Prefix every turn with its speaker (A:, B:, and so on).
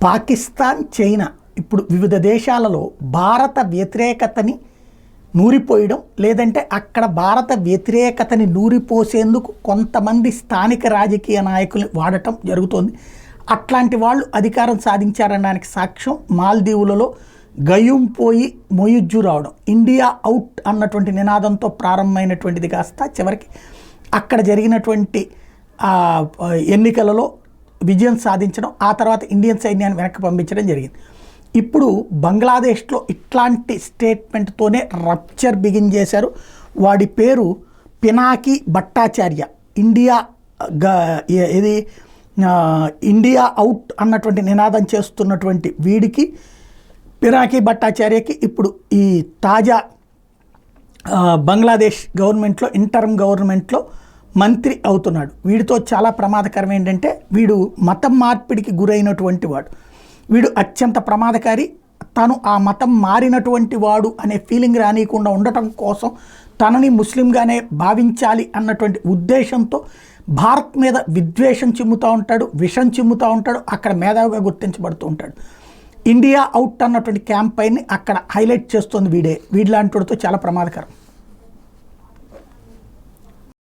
A: Pakistan, China ఇప్పుడు వివిధ దేశాలలో భారత వ్యతిరేకతని నూరిపోయడం, లేదంటే అక్కడ భారత వ్యతిరేకతని నూరిపోసేందుకు కొంతమంది స్థానిక రాజకీయ నాయకుల్ని వాడటం జరుగుతోంది. అట్లాంటి వాళ్ళు అధికారం సాధించారనడానికి సాక్ష్యం మాల్దీవులలో గయూం పోయి మొయిజ్జు రావడం, ఇండియా అవుట్ అన్నటువంటి నినాదంతో ప్రారంభమైనటువంటిది కాస్త చివరికి అక్కడ జరిగినటువంటి ఎన్నికలలో విజయం సాధించడం, ఆ తర్వాత ఇండియన్ సైన్యాన్ని వెనక్కి పంపించడం జరిగింది. ఇప్పుడు బంగ్లాదేశ్లో ఇట్లాంటి స్టేట్మెంట్తోనే రప్చర్ బిగిన్ చేశారు. వాడి పేరు పినాకి భట్టాచార్య. ఇండియా అవుట్ అన్నటువంటి నినాదం చేస్తున్నటువంటి వీడికి, పినాకి భట్టాచార్యకి ఇప్పుడు ఈ తాజా బంగ్లాదేశ్ గవర్నమెంట్లో ఇంటర్మ్ గవర్నమెంట్లో మంత్రి అవుతున్నాడు. వీడితో చాలా ప్రమాదకరం ఏంటంటే వీడు మతం మార్పిడికి గురైనటువంటి వాడు. వీడు అత్యంత ప్రమాదకారి. తను ఆ మతం మారినటువంటి వాడు అనే ఫీలింగ్ రానియకుండా ఉండటం కోసం తనని ముస్లింగానే భావించాలి అన్నటువంటి ఉద్దేశంతో భారత్ మీద విద్వేషం చిమ్ముతూ ఉంటాడు, విషం చిమ్ముతూ ఉంటాడు. అక్కడ మేధావిగా గుర్తించబడుతూ ఉంటాడు. ఇండియా అవుట్ అన్నటువంటి క్యాంపెయిన్ని అక్కడ హైలైట్ చేస్తుంది వీడే. వీడిలాంటితో చాలా ప్రమాదకరం.